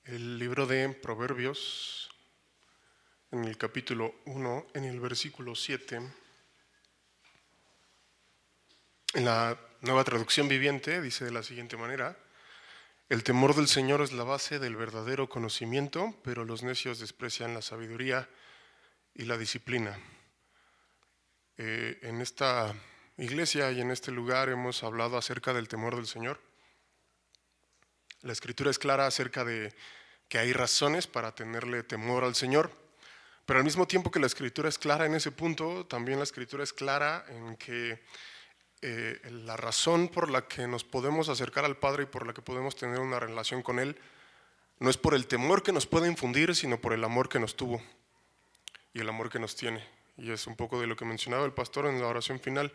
El libro de Proverbios, en el capítulo 1, en el versículo 7, en la Nueva Traducción Viviente, dice de la siguiente manera: el temor del Señor es la base del verdadero conocimiento, pero los necios desprecian la sabiduría y la disciplina. En esta iglesia y en este lugar hemos hablado acerca del temor del Señor. La Escritura es clara acerca de que hay razones para tenerle temor al Señor, pero al mismo tiempo que la Escritura es clara en ese punto, también la Escritura es clara en que la razón por la que nos podemos acercar al Padre y por la que podemos tener una relación con Él no es por el temor que nos puede infundir, sino por el amor que nos tuvo y el amor que nos tiene. Y es un poco de lo que mencionaba el pastor en la oración final.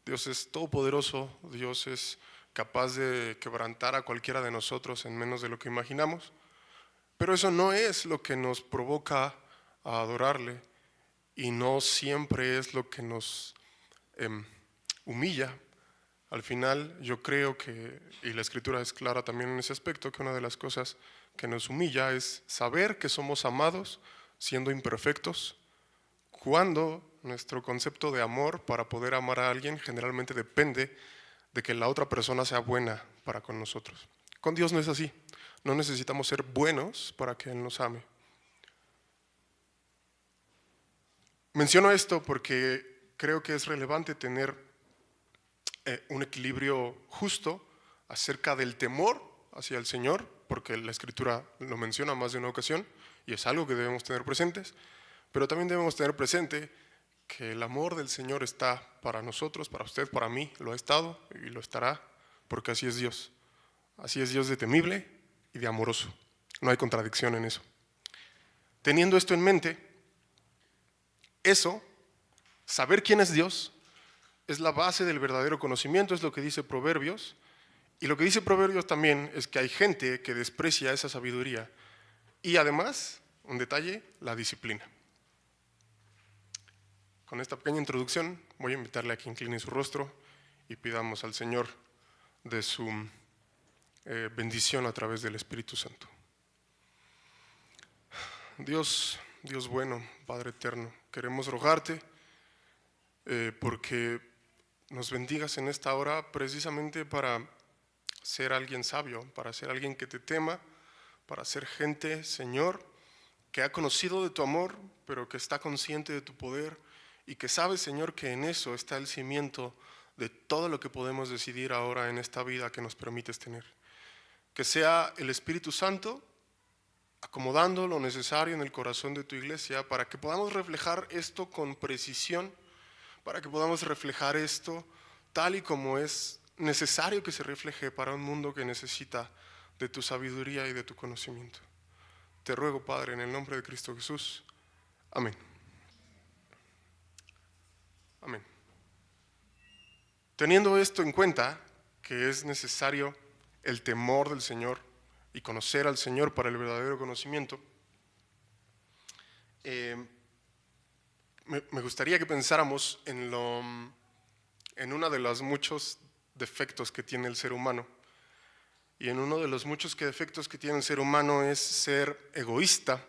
Dios es todopoderoso, Dios es capaz de quebrantar a cualquiera de nosotros en menos de lo que imaginamos, pero eso no es lo que nos provoca a adorarle y no siempre es lo que nos humilla. Al final yo creo que, y la Escritura es clara también en ese aspecto, que una de las cosas que nos humilla es saber que somos amados siendo imperfectos, cuando nuestro concepto de amor para poder amar a alguien generalmente depende de que la otra persona sea buena para con nosotros. Con Dios no es así. No necesitamos ser buenos para que Él nos ame. Menciono esto porque creo que es relevante tener un equilibrio justo acerca del temor hacia el Señor, porque la Escritura lo menciona más de una ocasión y es algo que debemos tener presentes, pero también debemos tener presente que el amor del Señor está para nosotros, para usted, para mí, lo ha estado y lo estará, porque así es Dios. Así es Dios de temible y de amoroso. No hay contradicción en eso. Teniendo esto en mente, saber quién es Dios, es la base del verdadero conocimiento, es lo que dice Proverbios. Y lo que dice Proverbios también es que hay gente que desprecia esa sabiduría. Y además, un detalle, la disciplina. Con esta pequeña introducción voy a invitarle a que incline su rostro y pidamos al Señor de su bendición a través del Espíritu Santo. Dios bueno, Padre eterno, queremos rogarte porque nos bendigas en esta hora precisamente para ser alguien sabio, para ser alguien que te tema, para ser gente, Señor, que ha conocido de tu amor, pero que está consciente de tu poder y que sabe, Señor, que en eso está el cimiento de todo lo que podemos decidir ahora en esta vida que nos permites tener. Que sea el Espíritu Santo acomodando lo necesario en el corazón de tu iglesia para que podamos reflejar esto con precisión, para que podamos reflejar esto tal y como es necesario que se refleje para un mundo que necesita de tu sabiduría y de tu conocimiento. Te ruego, Padre, en el nombre de Cristo Jesús. Amén. Amén. Teniendo esto en cuenta, que es necesario el temor del Señor y conocer al Señor para el verdadero conocimiento, me gustaría que pensáramos en uno de los muchos defectos que tiene el ser humano. Y en uno de los muchos defectos que tiene el ser humano es ser egoísta,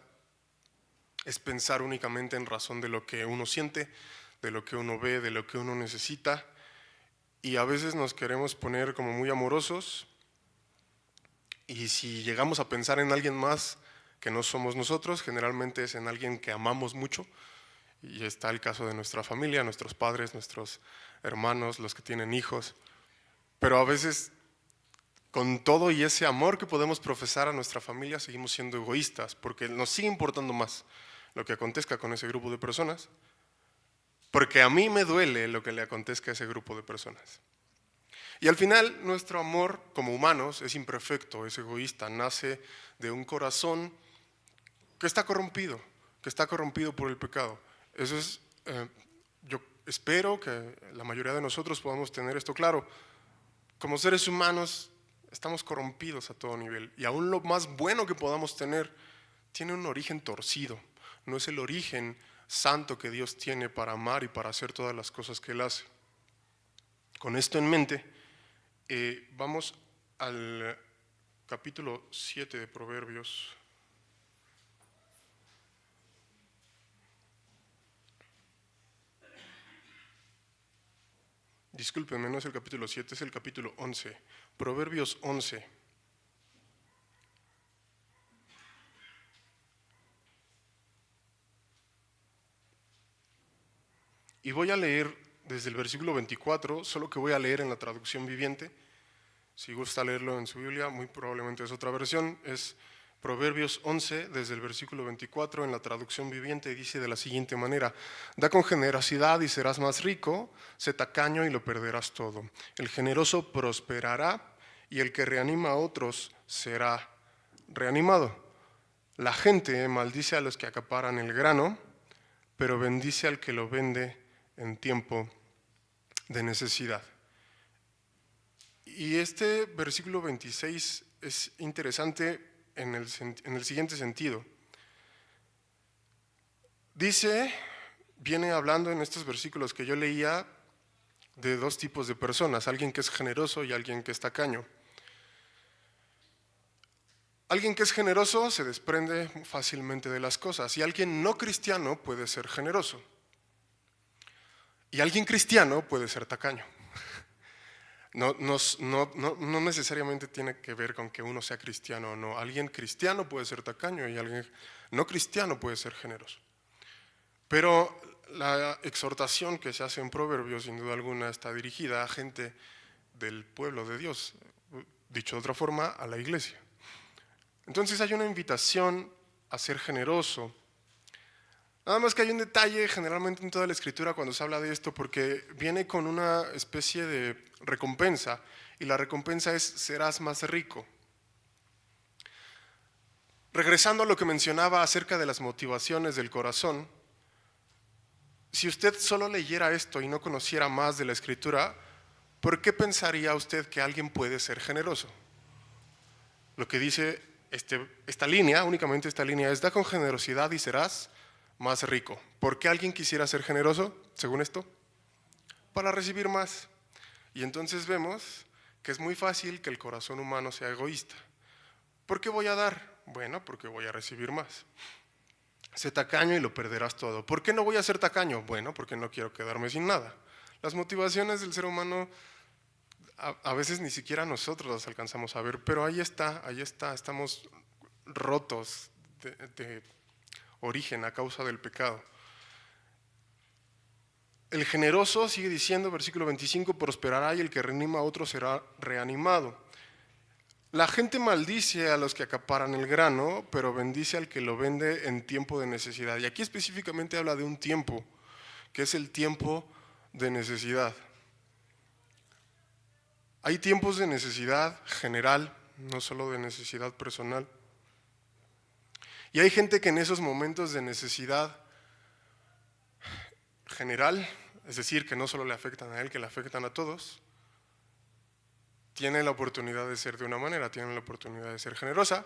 es pensar únicamente en razón de lo que uno siente, de lo que uno ve, de lo que uno necesita. Y a veces nos queremos poner como muy amorosos, y si llegamos a pensar en alguien más que no somos nosotros, generalmente es en alguien que amamos mucho. Y está el caso de nuestra familia, nuestros padres, nuestros hermanos, los que tienen hijos. Pero a veces, con todo y ese amor que podemos profesar a nuestra familia, seguimos siendo egoístas, porque nos sigue importando más lo que acontezca con ese grupo de personas, porque a mí me duele lo que le acontezca a ese grupo de personas. Y al final, nuestro amor como humanos es imperfecto, es egoísta, nace de un corazón que está corrompido por el pecado. Eso es, yo espero que la mayoría de nosotros podamos tener esto claro. Como seres humanos estamos corrompidos a todo nivel, y aún lo más bueno que podamos tener tiene un origen torcido, no es el origen santo que Dios tiene para amar y para hacer todas las cosas que Él hace. Con esto en mente, vamos al capítulo 7 de Proverbios. Discúlpenme, no es el capítulo 7, es el capítulo 11. Proverbios 11. Y voy a leer desde el versículo 24, solo que voy a leer en la traducción viviente. Si gusta leerlo en su Biblia, muy probablemente es otra versión. Es Proverbios 11, desde el versículo 24, en la traducción viviente, dice de la siguiente manera: da con generosidad y serás más rico, sé tacaño y lo perderás todo. El generoso prosperará y el que reanima a otros será reanimado. La gente maldice a los que acaparan el grano, pero bendice al que lo vende en tiempo de necesidad. Y este versículo 26 es interesante en el siguiente sentido. Viene hablando en estos versículos que yo leía de dos tipos de personas, alguien que es generoso y alguien que es tacaño. Alguien que es generoso se desprende fácilmente de las cosas, y alguien no cristiano puede ser generoso. Y alguien cristiano puede ser tacaño. No necesariamente tiene que ver con que uno sea cristiano o no. Alguien cristiano puede ser tacaño y alguien no cristiano puede ser generoso. Pero la exhortación que se hace en Proverbios, sin duda alguna, está dirigida a gente del pueblo de Dios, dicho de otra forma, a la iglesia. Entonces hay una invitación a ser generoso. Nada más que hay un detalle generalmente en toda la Escritura cuando se habla de esto, porque viene con una especie de recompensa, y la recompensa es: serás más rico. Regresando a lo que mencionaba acerca de las motivaciones del corazón, si usted solo leyera esto y no conociera más de la Escritura, ¿por qué pensaría usted que alguien puede ser generoso? Lo que dice esta línea, únicamente esta línea, es: da con generosidad y serás más rico. ¿Por qué alguien quisiera ser generoso, según esto? Para recibir más. Y entonces vemos que es muy fácil que el corazón humano sea egoísta. ¿Por qué voy a dar? Bueno, porque voy a recibir más. Sé tacaño y lo perderás todo. ¿Por qué no voy a ser tacaño? Bueno, porque no quiero quedarme sin nada. Las motivaciones del ser humano a veces ni siquiera nosotros las alcanzamos a ver, pero ahí está, estamos rotos de origen a causa del pecado. El generoso, sigue diciendo, versículo 25, prosperará y el que reanima a otro será reanimado. La gente maldice a los que acaparan el grano, pero bendice al que lo vende en tiempo de necesidad. Y aquí específicamente habla de un tiempo, que es el tiempo de necesidad. Hay tiempos de necesidad general, no solo de necesidad personal. Y hay gente que en esos momentos de necesidad general, es decir, que no solo le afectan a él, que le afectan a todos, tiene la oportunidad de ser de una manera, tiene la oportunidad de ser generosa,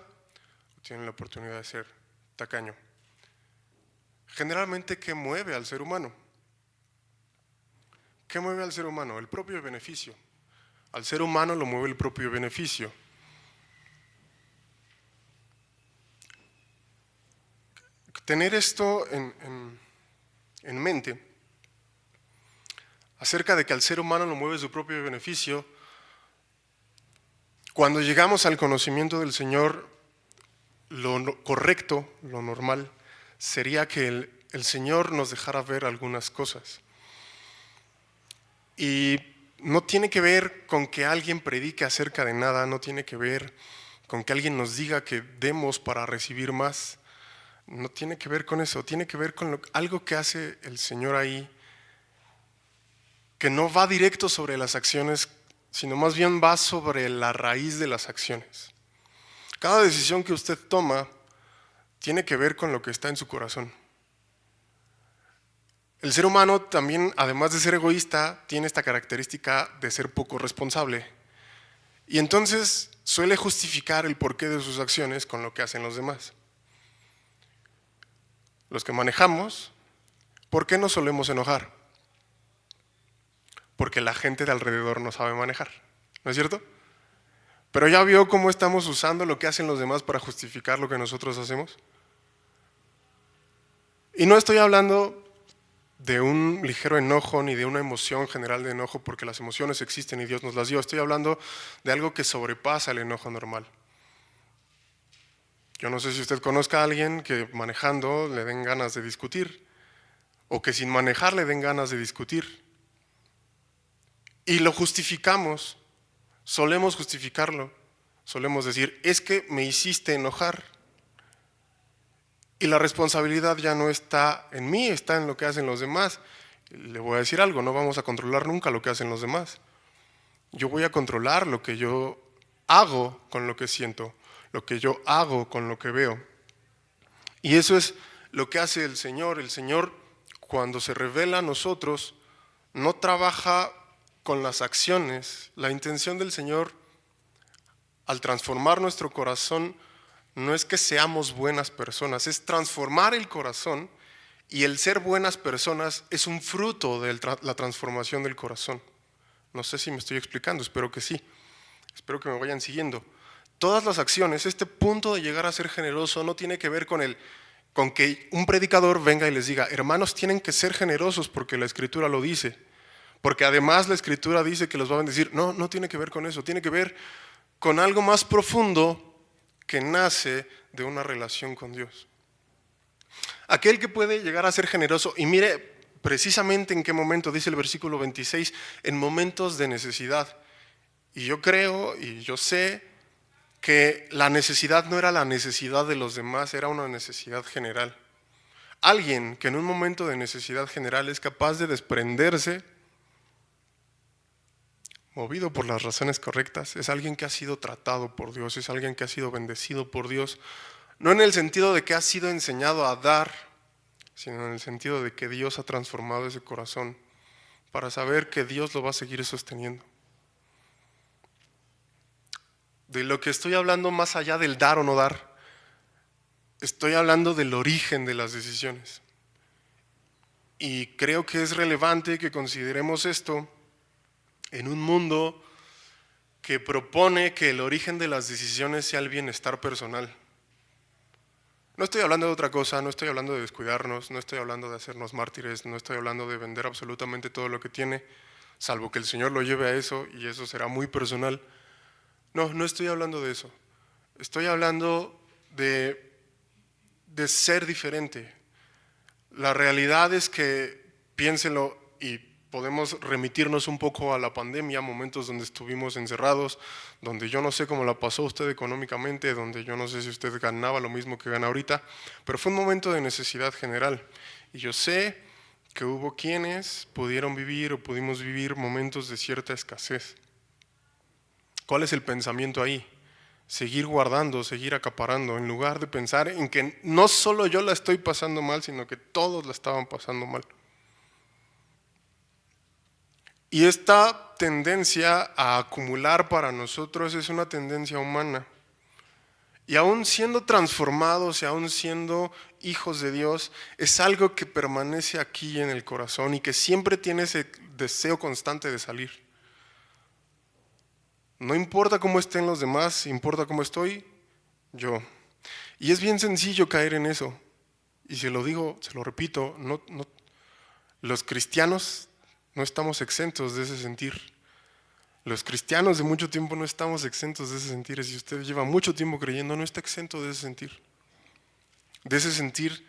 tiene la oportunidad de ser tacaño. Generalmente, ¿qué mueve al ser humano? ¿Qué mueve al ser humano? El propio beneficio. Al ser humano lo mueve el propio beneficio. Tener esto en mente, acerca de que al ser humano lo mueve su propio beneficio, cuando llegamos al conocimiento del Señor, lo correcto, lo normal, sería que el Señor nos dejara ver algunas cosas. Y no tiene que ver con que alguien predique acerca de nada, no tiene que ver con que alguien nos diga que demos para recibir más. No tiene que ver con eso, tiene que ver con algo que hace el Señor ahí, que no va directo sobre las acciones, sino más bien va sobre la raíz de las acciones. Cada decisión que usted toma tiene que ver con lo que está en su corazón. El ser humano también, además de ser egoísta, tiene esta característica de ser poco responsable. Y entonces suele justificar el porqué de sus acciones con lo que hacen los demás. Los que manejamos, ¿por qué nos solemos enojar? Porque la gente de alrededor no sabe manejar, ¿no es cierto? Pero ¿ya vio cómo estamos usando lo que hacen los demás para justificar lo que nosotros hacemos? Y no estoy hablando de un ligero enojo ni de una emoción general de enojo, porque las emociones existen y Dios nos las dio. Estoy hablando de algo que sobrepasa el enojo normal. Yo no sé si usted conozca a alguien que manejando le den ganas de discutir, o que sin manejar le den ganas de discutir. Y lo justificamos, solemos justificarlo, solemos decir, es que me hiciste enojar. Y la responsabilidad ya no está en mí, está en lo que hacen los demás. Le voy a decir algo, no vamos a controlar nunca lo que hacen los demás. Yo voy a controlar lo que yo hago con lo que siento, lo que yo hago con lo que veo. Y eso es lo que hace el Señor. El Señor, cuando se revela a nosotros, no trabaja con las acciones. La intención del Señor, al transformar nuestro corazón, no es que seamos buenas personas, es transformar el corazón, y el ser buenas personas es un fruto de la transformación del corazón. No sé si me estoy explicando, espero que sí. Espero que me vayan siguiendo. Todas las acciones, este punto de llegar a ser generoso no tiene que ver con que un predicador venga y les diga, hermanos, tienen que ser generosos porque la Escritura lo dice. Porque además la Escritura dice que los va a bendecir. No, no tiene que ver con eso, tiene que ver con algo más profundo que nace de una relación con Dios. Aquel que puede llegar a ser generoso, y mire precisamente en qué momento, dice el versículo 26, en momentos de necesidad. Y yo creo y yo sé que la necesidad no era la necesidad de los demás, era una necesidad general. Alguien que en un momento de necesidad general es capaz de desprenderse, movido por las razones correctas, es alguien que ha sido tratado por Dios, es alguien que ha sido bendecido por Dios, no en el sentido de que ha sido enseñado a dar, sino en el sentido de que Dios ha transformado ese corazón para saber que Dios lo va a seguir sosteniendo. De lo que estoy hablando más allá del dar o no dar, estoy hablando del origen de las decisiones. Y creo que es relevante que consideremos esto en un mundo que propone que el origen de las decisiones sea el bienestar personal. No estoy hablando de otra cosa, no estoy hablando de descuidarnos, no estoy hablando de hacernos mártires, no estoy hablando de vender absolutamente todo lo que tiene, salvo que el Señor lo lleve a eso y eso será muy personal. No, no estoy hablando de eso. Estoy hablando de ser diferente. La realidad es que, piénsenlo, y podemos remitirnos un poco a la pandemia, momentos donde estuvimos encerrados, donde yo no sé cómo la pasó usted económicamente, donde yo no sé si usted ganaba lo mismo que gana ahorita, pero fue un momento de necesidad general. Y yo sé que hubo quienes pudieron vivir o pudimos vivir momentos de cierta escasez. ¿Cuál es el pensamiento ahí? Seguir guardando, seguir acaparando, en lugar de pensar en que no solo yo la estoy pasando mal, sino que todos la estaban pasando mal. Y esta tendencia a acumular para nosotros es una tendencia humana. Y aún siendo transformados y aún siendo hijos de Dios, es algo que permanece aquí en el corazón y que siempre tiene ese deseo constante de salir. No importa cómo estén los demás, importa cómo estoy yo. Y es bien sencillo caer en eso. Y se lo digo, se lo repito, los cristianos no estamos exentos de ese sentir. Los cristianos de mucho tiempo no estamos exentos de ese sentir. Si usted lleva mucho tiempo creyendo, no está exento de ese sentir. De ese sentir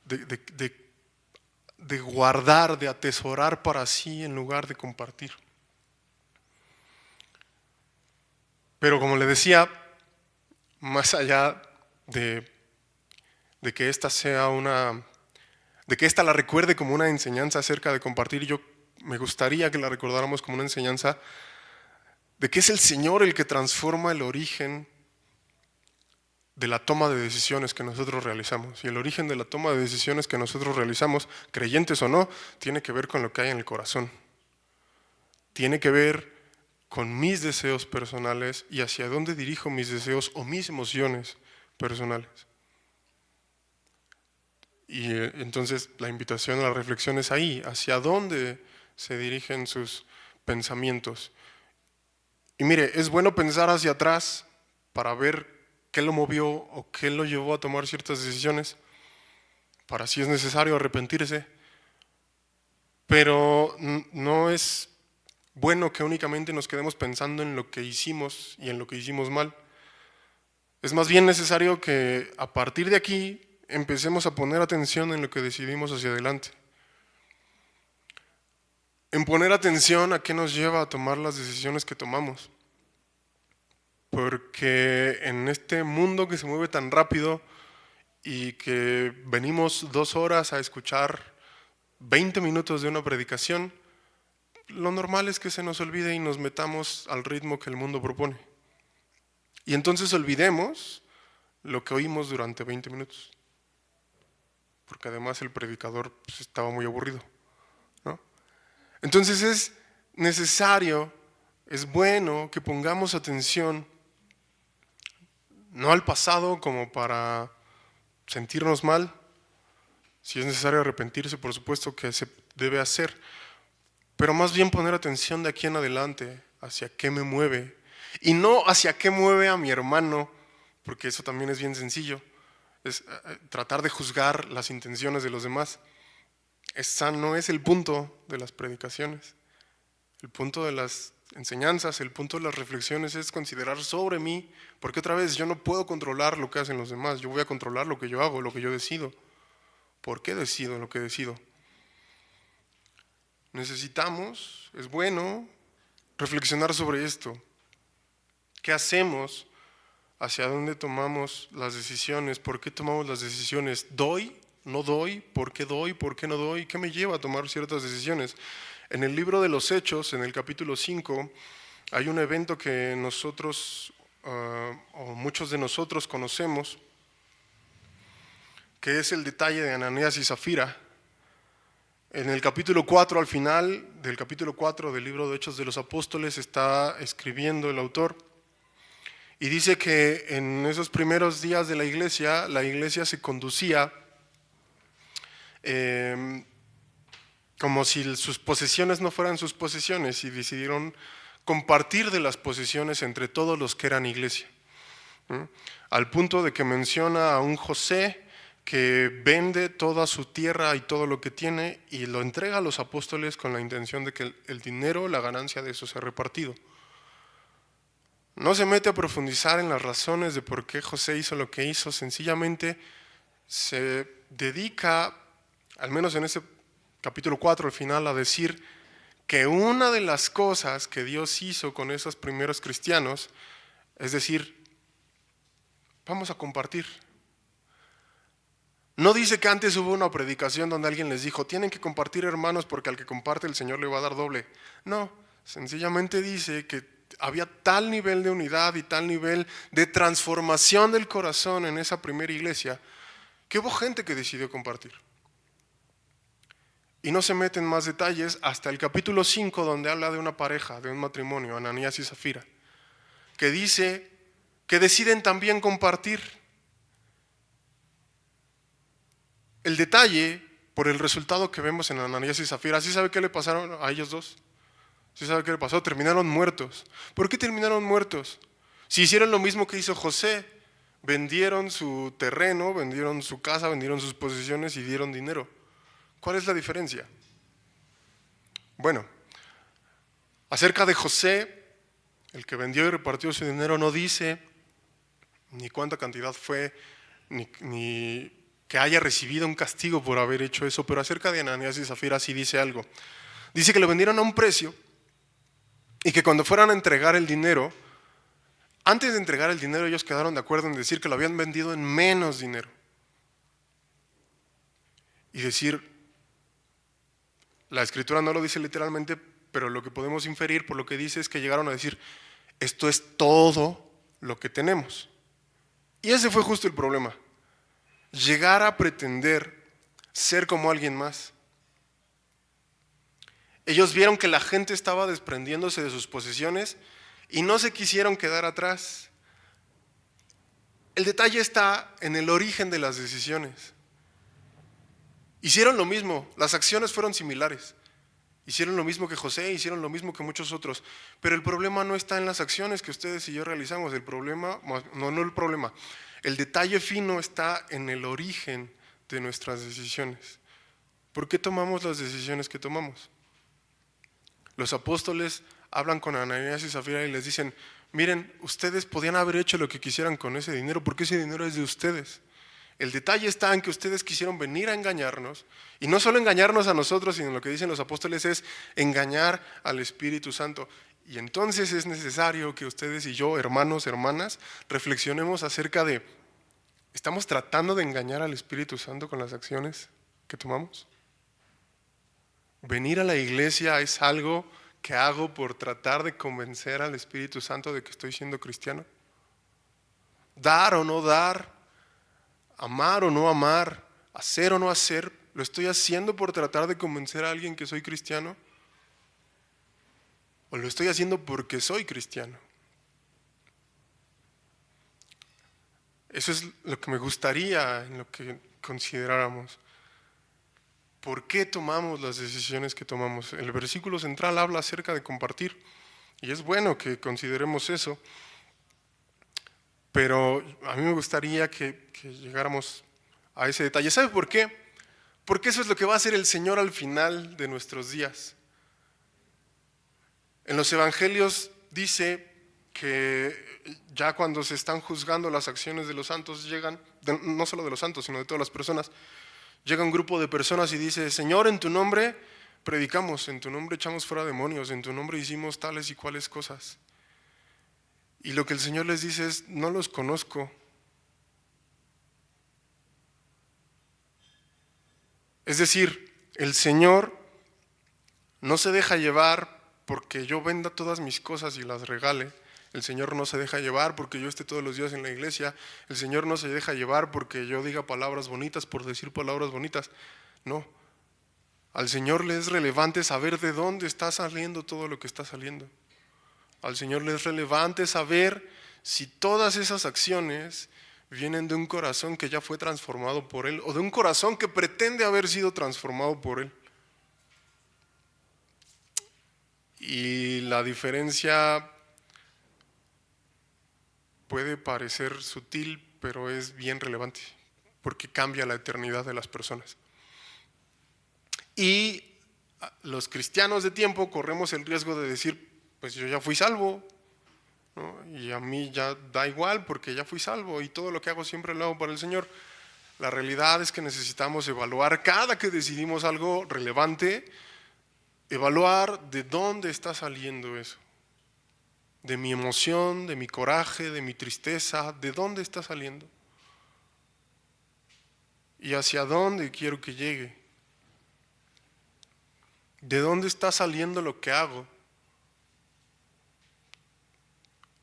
de guardar, de atesorar para sí en lugar de compartir. Pero como le decía, más allá de que esta sea de que esta la recuerde como una enseñanza acerca de compartir, yo me gustaría que la recordáramos como una enseñanza de que es el Señor el que transforma el origen de la toma de decisiones que nosotros realizamos. Y el origen de la toma de decisiones que nosotros realizamos, creyentes o no, tiene que ver con lo que hay en el corazón. Tiene que ver con mis deseos personales y hacia dónde dirijo mis deseos o mis emociones personales. Y entonces la invitación a la reflexión es ahí, hacia dónde se dirigen sus pensamientos. Y mire, es bueno pensar hacia atrás para ver qué lo movió o qué lo llevó a tomar ciertas decisiones, para si es necesario arrepentirse, pero no es bueno que únicamente nos quedemos pensando en lo que hicimos y en lo que hicimos mal. Es más bien necesario que a partir de aquí empecemos a poner atención en lo que decidimos hacia adelante. En poner atención a qué nos lleva a tomar las decisiones que tomamos. Porque en este mundo que se mueve tan rápido y que venimos 2 horas a escuchar 20 minutos de una predicación, lo normal es que se nos olvide y nos metamos al ritmo que el mundo propone. Y entonces olvidemos lo que oímos durante 20 minutos. Porque además el predicador pues, estaba muy aburrido, ¿no? Entonces es necesario, es bueno que pongamos atención no al pasado como para sentirnos mal. Si es necesario arrepentirse, por supuesto que se debe hacer, pero más bien poner atención de aquí en adelante hacia qué me mueve y no hacia qué mueve a mi hermano, porque eso también es bien sencillo, es tratar de juzgar las intenciones de los demás. Ese no es el punto de las predicaciones. El punto de las enseñanzas, el punto de las reflexiones es considerar sobre mí, porque otra vez yo no puedo controlar lo que hacen los demás, yo voy a controlar lo que yo hago, lo que yo decido. ¿Por qué decido lo que decido? Necesitamos, es bueno, reflexionar sobre esto. ¿Qué hacemos? ¿Hacia dónde tomamos las decisiones? ¿Por qué tomamos las decisiones? ¿Doy? ¿No doy? ¿Por qué doy? ¿Por qué no doy? ¿Qué me lleva a tomar ciertas decisiones? En el libro de los Hechos, en el capítulo 5, hay un evento que nosotros, o muchos de nosotros conocemos, que es el detalle de Ananías y Zafira. En el capítulo 4, al final del capítulo 4 del libro de Hechos de los Apóstoles, está escribiendo el autor y dice que en esos primeros días de la iglesia se conducía como si sus posesiones no fueran sus posesiones y decidieron compartir de las posesiones entre todos los que eran iglesia. Al punto de que menciona a un José que vende toda su tierra y todo lo que tiene y lo entrega a los apóstoles con la intención de que el dinero, la ganancia de eso sea repartido. No se mete a profundizar en las razones de por qué José hizo lo que hizo, sencillamente se dedica, al menos en ese capítulo 4 al final, a decir que una de las cosas que Dios hizo con esos primeros cristianos, es decir, vamos a compartir. No dice que antes hubo una predicación donde alguien les dijo, tienen que compartir, hermanos, porque al que comparte el Señor le va a dar doble. No, sencillamente dice que había tal nivel de unidad y tal nivel de transformación del corazón en esa primera iglesia que hubo gente que decidió compartir. Y no se mete en más detalles hasta el capítulo 5, donde habla de una pareja, de un matrimonio, Ananías y Zafira, que dice que deciden también compartir. El detalle, por el resultado que vemos en Ananías y Zafira, ¿sí sabe qué le pasaron a ellos dos? ¿Sí sabe qué le pasó? Terminaron muertos. ¿Por qué terminaron muertos? Si hicieron lo mismo que hizo José, vendieron su terreno, vendieron su casa, vendieron sus posesiones y dieron dinero. ¿Cuál es la diferencia? Bueno, acerca de José, el que vendió y repartió su dinero, no dice ni cuánta cantidad fue, ni que haya recibido un castigo por haber hecho eso, pero acerca de Ananías y Zafira sí dice algo. Dice que lo vendieron a un precio y que cuando fueran a entregar el dinero, antes de entregar el dinero ellos quedaron de acuerdo en decir que lo habían vendido en menos dinero. Y decir, la escritura no lo dice literalmente, pero lo que podemos inferir por lo que dice es que llegaron a decir, esto es todo lo que tenemos. Y ese fue justo el problema. Llegar a pretender ser como alguien más. Ellos vieron que la gente estaba desprendiéndose de sus posesiones y no se quisieron quedar atrás. El detalle está en el origen de las decisiones. Hicieron lo mismo, las acciones fueron similares. Hicieron lo mismo que José, hicieron lo mismo que muchos otros. Pero el problema no está en las acciones que ustedes y yo realizamos. El problema, no el problema. El detalle fino está en el origen de nuestras decisiones. ¿Por qué tomamos las decisiones que tomamos? Los apóstoles hablan con Ananías y Zafira y les dicen: miren, ustedes podían haber hecho lo que quisieran con ese dinero, porque ese dinero es de ustedes. El detalle está en que ustedes quisieron venir a engañarnos, y no solo engañarnos a nosotros, sino lo que dicen los apóstoles es engañar al Espíritu Santo. Y entonces es necesario que ustedes y yo, hermanos, hermanas, reflexionemos acerca de: ¿estamos tratando de engañar al Espíritu Santo con las acciones que tomamos? Venir a la iglesia es algo que hago por tratar de convencer al Espíritu Santo de que estoy siendo cristiano. Dar o no dar, amar o no amar, hacer o no hacer, ¿lo estoy haciendo por tratar de convencer a alguien que soy cristiano? ¿O lo estoy haciendo porque soy cristiano? Eso es lo que me gustaría en lo que consideráramos. ¿Por qué tomamos las decisiones que tomamos? El versículo central habla acerca de compartir, y es bueno que consideremos eso, pero a mí me gustaría que llegáramos a ese detalle. ¿Sabe por qué? Porque eso es lo que va a hacer el Señor al final de nuestros días. En los evangelios dice que ya cuando se están juzgando las acciones de los santos, llegan, no solo de los santos, sino de todas las personas, llega un grupo de personas y dice: Señor, en tu nombre predicamos, en tu nombre echamos fuera demonios, en tu nombre hicimos tales y cuales cosas. Y lo que el Señor les dice es: no los conozco. Es decir, el Señor no se deja llevar porque yo venda todas mis cosas y las regale. El Señor no se deja llevar porque yo esté todos los días en la iglesia. El Señor no se deja llevar porque yo diga palabras bonitas por decir palabras bonitas. No. Al Señor le es relevante saber de dónde está saliendo todo lo que está saliendo. Al Señor le es relevante saber si todas esas acciones vienen de un corazón que ya fue transformado por Él, o de un corazón que pretende haber sido transformado por Él. Y la diferencia puede parecer sutil, pero es bien relevante, porque cambia la eternidad de las personas. Y los cristianos de tiempo corremos el riesgo de decir: pues yo ya fui salvo, ¿no? Y a mí ya da igual porque ya fui salvo y todo lo que hago siempre lo hago para el Señor. La realidad es que necesitamos evaluar cada que decidimos algo relevante, evaluar de dónde está saliendo eso. De mi emoción, de mi coraje, de mi tristeza, ¿de dónde está saliendo? ¿Y hacia dónde quiero que llegue? ¿De dónde está saliendo lo que hago?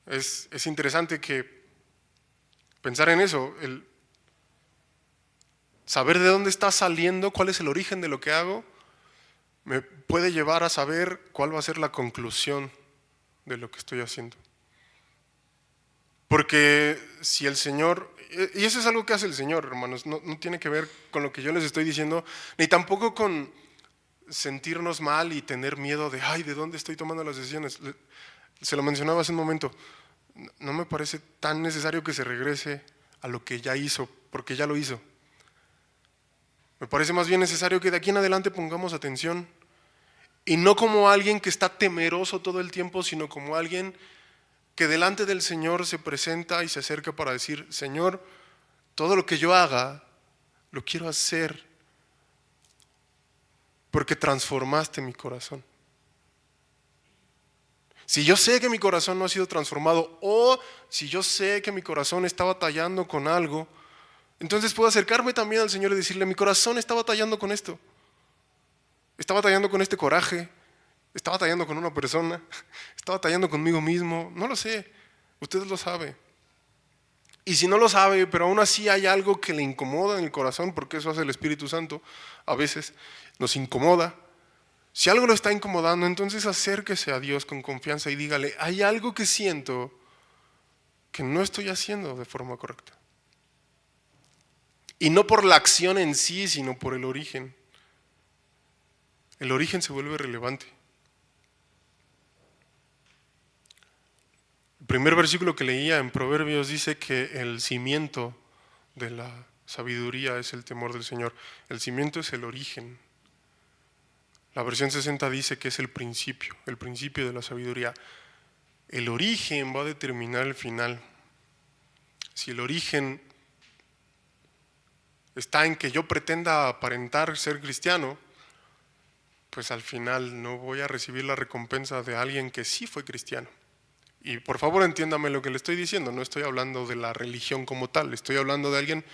Es interesante que pensar en eso, el saber de dónde está saliendo, cuál es el origen de lo que hago, me puede llevar a saber cuál va a ser la conclusión de lo que estoy haciendo. Porque si el Señor, y eso es algo que hace el Señor, hermanos, no tiene que ver con lo que yo les estoy diciendo, ni tampoco con sentirnos mal y tener miedo de: ay, ¿de dónde estoy tomando las decisiones? Se lo mencionaba hace un momento, no me parece tan necesario que se regrese a lo que ya hizo, porque ya lo hizo. Me parece más bien necesario que de aquí en adelante pongamos atención, y no como alguien que está temeroso todo el tiempo, sino como alguien que delante del Señor se presenta y se acerca para decir: Señor, todo lo que yo haga, lo quiero hacer porque transformaste mi corazón. Si yo sé que mi corazón no ha sido transformado, o si yo sé que mi corazón está batallando con algo, entonces puedo acercarme también al Señor y decirle: mi corazón está batallando con esto, está batallando con este coraje, está batallando con una persona, está batallando conmigo mismo, no lo sé, usted lo sabe. Y si no lo sabe, pero aún así hay algo que le incomoda en el corazón, porque eso hace el Espíritu Santo, a veces nos incomoda. Si algo lo está incomodando, entonces acérquese a Dios con confianza y dígale: hay algo que siento que no estoy haciendo de forma correcta. Y no por la acción en sí, sino por el origen. El origen se vuelve relevante. El primer versículo que leía en Proverbios dice que el cimiento de la sabiduría es el temor del Señor. El cimiento es el origen. La versión 60 dice que es el principio de la sabiduría. El origen va a determinar el final. Si el origen está en que yo pretenda aparentar ser cristiano, pues al final no voy a recibir la recompensa de alguien que sí fue cristiano. Y por favor entiéndame lo que le estoy diciendo, no estoy hablando de la religión como tal, estoy hablando de alguien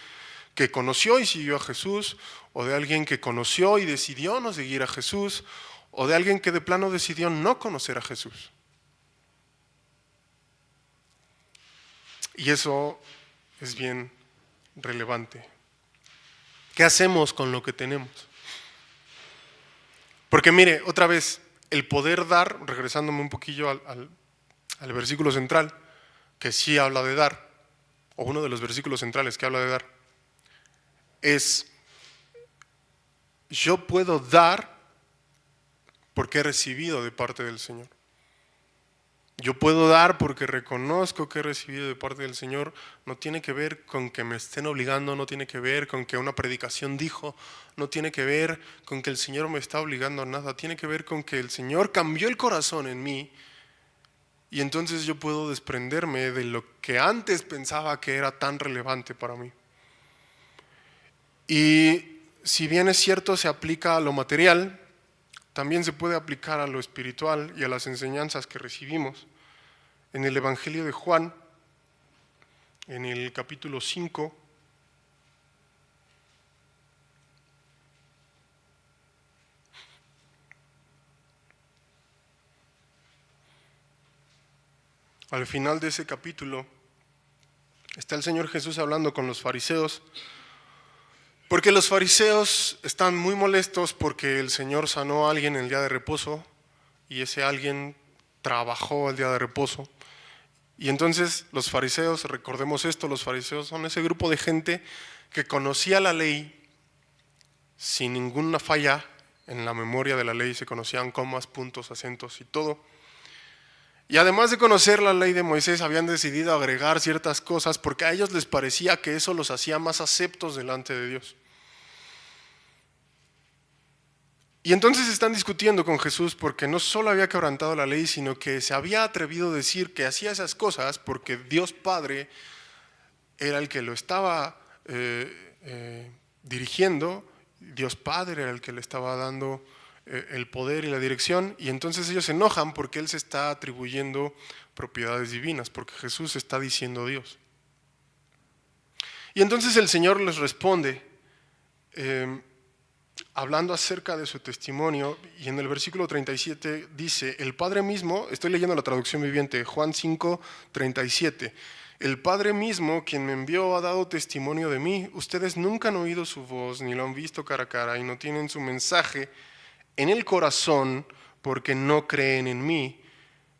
que conoció y siguió a Jesús, o de alguien que conoció y decidió no seguir a Jesús, o de alguien que de plano decidió no conocer a Jesús. Y eso es bien relevante. ¿Qué hacemos con lo que tenemos? Porque mire, otra vez, el poder dar, regresándome un poquillo al versículo central, que sí habla de dar, o uno de los versículos centrales que habla de dar, es, yo puedo dar porque he recibido de parte del Señor. Yo puedo dar porque reconozco que he recibido de parte del Señor. No tiene que ver con que me estén obligando, no tiene que ver con que una predicación dijo, no tiene que ver con que el Señor me está obligando a nada, tiene que ver con que el Señor cambió el corazón en mí y entonces yo puedo desprenderme de lo que antes pensaba que era tan relevante para mí. Y si bien es cierto se aplica a lo material, también se puede aplicar a lo espiritual y a las enseñanzas que recibimos. En el Evangelio de Juan, en el capítulo 5, al final de ese capítulo, está el Señor Jesús hablando con los fariseos, porque los fariseos están muy molestos porque el Señor sanó a alguien en el día de reposo y ese alguien trabajó el día de reposo. Y entonces los fariseos, recordemos esto, los fariseos son ese grupo de gente que conocía la ley sin ninguna falla en la memoria de la ley, se conocían comas, puntos, acentos y todo. Y además de conocer la ley de Moisés, habían decidido agregar ciertas cosas porque a ellos les parecía que eso los hacía más aceptos delante de Dios. Y entonces están discutiendo con Jesús porque no solo había quebrantado la ley, sino que se había atrevido a decir que hacía esas cosas porque Dios Padre era el que lo estaba dirigiendo, Dios Padre era el que le estaba dando el poder y la dirección, y entonces ellos se enojan porque Él se está atribuyendo propiedades divinas, porque Jesús está diciendo Dios. Y entonces el Señor les responde, hablando acerca de su testimonio, y en el versículo 37 dice, el Padre mismo, estoy leyendo la traducción viviente, Juan 5, 37, el Padre mismo, quien me envió, ha dado testimonio de mí. Ustedes nunca han oído su voz, ni lo han visto cara a cara, y no tienen su mensaje en el corazón, porque no creen en mí,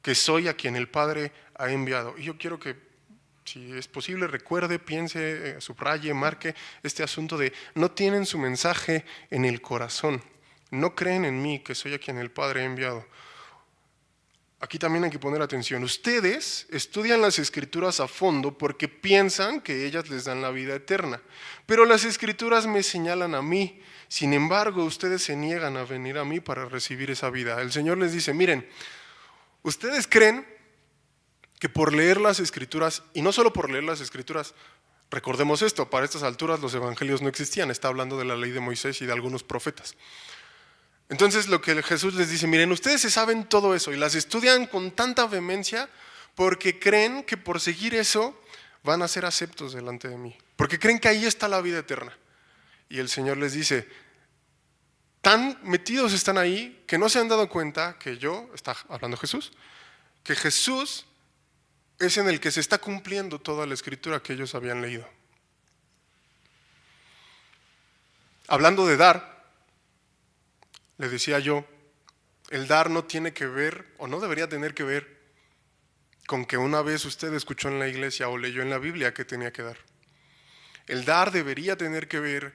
que soy a quien el Padre ha enviado. Y yo quiero que, si es posible, recuerde, piense, subraye, marque este asunto de no tienen su mensaje en el corazón, no creen en mí, que soy a quien el Padre ha enviado. Aquí también hay que poner atención. Ustedes estudian las Escrituras a fondo porque piensan que ellas les dan la vida eterna, pero las Escrituras me señalan a mí. Sin embargo, ustedes se niegan a venir a mí para recibir esa vida. El Señor les dice, miren, ustedes creen que por leer las Escrituras, y no solo por leer las Escrituras, recordemos esto, para estas alturas los evangelios no existían, está hablando de la ley de Moisés y de algunos profetas. Entonces lo que Jesús les dice, miren, ustedes se saben todo eso y las estudian con tanta vehemencia porque creen que por seguir eso van a ser aceptos delante de mí, porque creen que ahí está la vida eterna. Y el Señor les dice, tan metidos están ahí que no se han dado cuenta que yo, está hablando Jesús, que Jesús es en el que se está cumpliendo toda la escritura que ellos habían leído. Hablando de dar, le decía yo, el dar no tiene que ver, o no debería tener que ver, con que una vez usted escuchó en la iglesia o leyó en la Biblia que tenía que dar. El dar debería tener que ver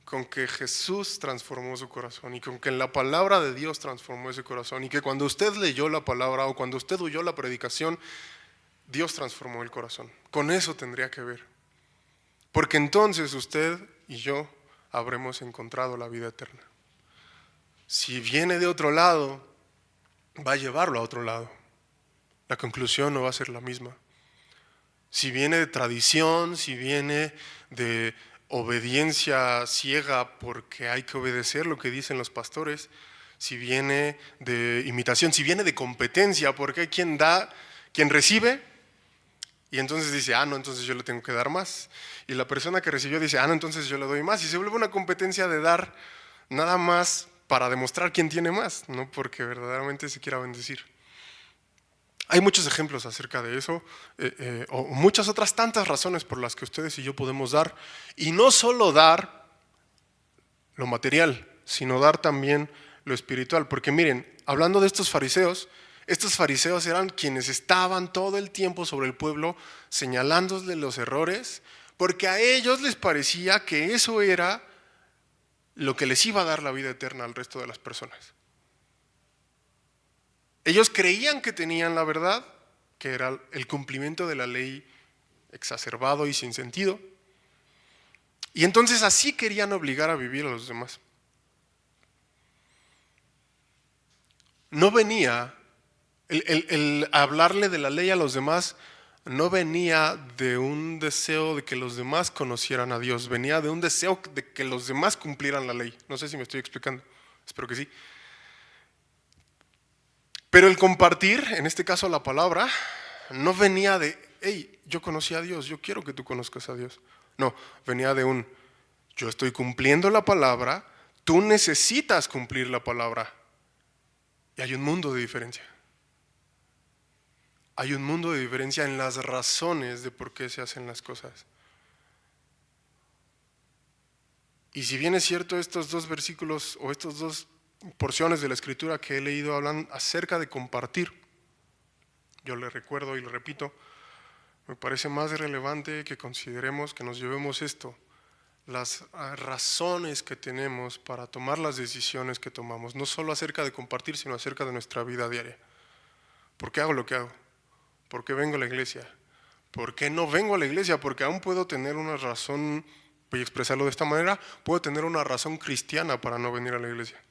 con que Jesús transformó su corazón y con que la palabra de Dios transformó ese corazón y que cuando usted leyó la palabra o cuando usted oyó la predicación, Dios transformó el corazón. Con eso tendría que ver. Porque entonces usted y yo habremos encontrado la vida eterna. Si viene de otro lado, va a llevarlo a otro lado. La conclusión no va a ser la misma. Si viene de tradición, si viene de obediencia ciega porque hay que obedecer lo que dicen los pastores, si viene de imitación, si viene de competencia porque hay quien da, quien recibe y entonces dice, no, entonces yo le tengo que dar más. Y la persona que recibió dice, no, entonces yo le doy más. Y se vuelve una competencia de dar nada más para demostrar quién tiene más, no porque verdaderamente se quiera bendecir. Hay muchos ejemplos acerca de eso, o muchas otras tantas razones por las que ustedes y yo podemos dar, y no solo dar lo material, sino dar también lo espiritual. Porque miren, hablando de estos fariseos eran quienes estaban todo el tiempo sobre el pueblo señalándoles los errores, porque a ellos les parecía que eso era lo que les iba a dar la vida eterna al resto de las personas. Ellos creían que tenían la verdad, que era el cumplimiento de la ley exacerbado y sin sentido, y entonces así querían obligar a vivir a los demás. No venía, el hablarle de la ley a los demás no venía de un deseo de que los demás conocieran a Dios, venía de un deseo de que los demás cumplieran la ley. No sé si me estoy explicando, espero que sí. Pero el compartir, en este caso la palabra, no venía de, hey, yo conocí a Dios, yo quiero que tú conozcas a Dios. No, venía de un, yo estoy cumpliendo la palabra, tú necesitas cumplir la palabra. Y hay un mundo de diferencia. Hay un mundo de diferencia en las razones de por qué se hacen las cosas. Y si bien es cierto, estos dos versículos o estas dos porciones de la Escritura que he leído hablan acerca de compartir, yo le recuerdo y lo repito, me parece más relevante que consideremos, que nos llevemos esto, las razones que tenemos para tomar las decisiones que tomamos, no solo acerca de compartir, sino acerca de nuestra vida diaria. ¿Por qué hago lo que hago? ¿Por qué vengo a la iglesia? ¿Por qué no vengo a la iglesia? Porque aún puedo tener una razón, voy a expresarlo de esta manera, puedo tener una razón cristiana para no venir a la iglesia.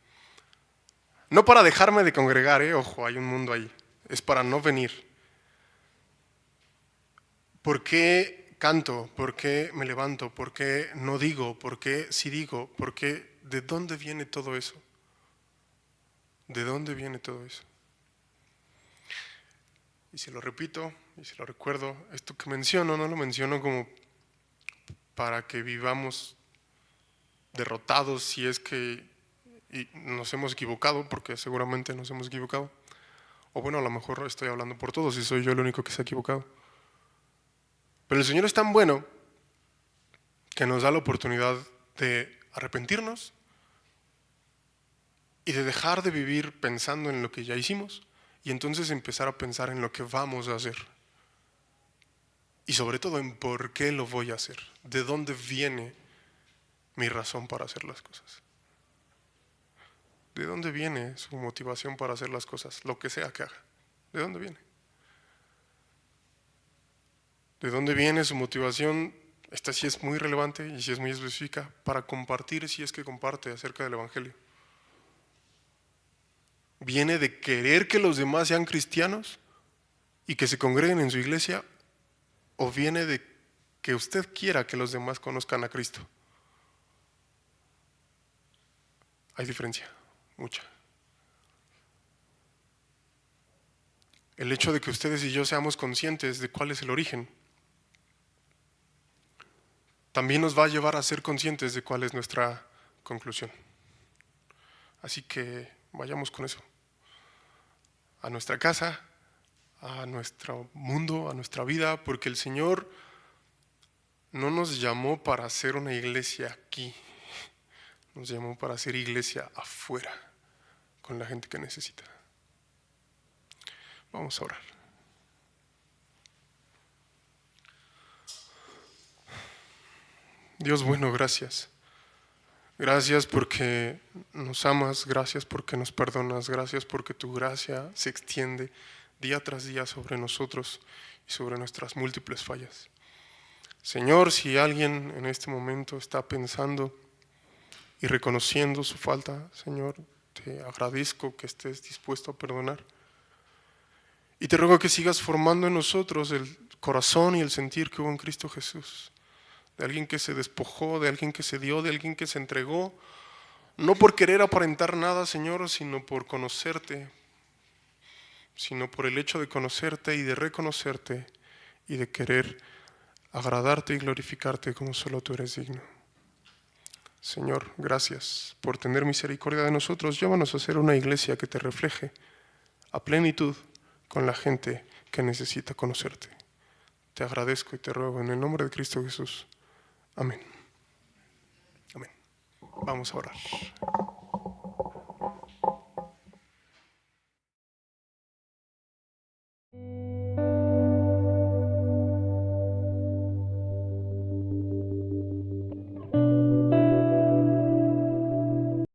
No para dejarme de congregar, ojo, hay un mundo ahí, es para no venir. ¿Por qué canto? ¿Por qué me levanto? ¿Por qué no digo? ¿Por qué sí digo? ¿Por qué? ¿De dónde viene todo eso? ¿De dónde viene todo eso? Y se lo repito y se lo recuerdo, esto que menciono no lo menciono como para que vivamos derrotados si es que nos hemos equivocado, porque seguramente nos hemos equivocado. O bueno, a lo mejor estoy hablando por todos y soy yo el único que se ha equivocado. Pero el Señor es tan bueno que nos da la oportunidad de arrepentirnos y de dejar de vivir pensando en lo que ya hicimos y entonces empezar a pensar en lo que vamos a hacer. Y sobre todo en por qué lo voy a hacer, de dónde viene mi razón para hacer las cosas. ¿De dónde viene su motivación para hacer las cosas, lo que sea que haga? ¿De dónde viene? ¿De dónde viene su motivación? Esta sí es muy relevante y sí es muy específica para compartir, si es que comparte acerca del Evangelio. ¿Viene de querer que los demás sean cristianos y que se congreguen en su iglesia? ¿O viene de que usted quiera que los demás conozcan a Cristo? Hay diferencia, mucha. El hecho de que ustedes y yo seamos conscientes de cuál es el origen también nos va a llevar a ser conscientes de cuál es nuestra conclusión. Así que vayamos con eso. A nuestra casa, a nuestro mundo, a nuestra vida, porque el Señor no nos llamó para hacer una iglesia aquí, nos llamó para hacer iglesia afuera, con la gente que necesita. Vamos a orar. Dios bueno, gracias. Gracias porque nos amas, gracias porque nos perdonas, gracias porque tu gracia se extiende día tras día sobre nosotros y sobre nuestras múltiples fallas. Señor, si alguien en este momento está pensando y reconociendo su falta, Señor, te agradezco que estés dispuesto a perdonar. Y te ruego que sigas formando en nosotros el corazón y el sentir que hubo en Cristo Jesús. De alguien que se despojó, de alguien que se dio, de alguien que se entregó, no por querer aparentar nada, Señor, sino por conocerte, sino por el hecho de conocerte y de reconocerte y de querer agradarte y glorificarte como solo tú eres digno. Señor, gracias por tener misericordia de nosotros. Llévanos a ser una iglesia que te refleje a plenitud con la gente que necesita conocerte. Te agradezco y te ruego en el nombre de Cristo Jesús. Amén. Amén. Vamos a orar.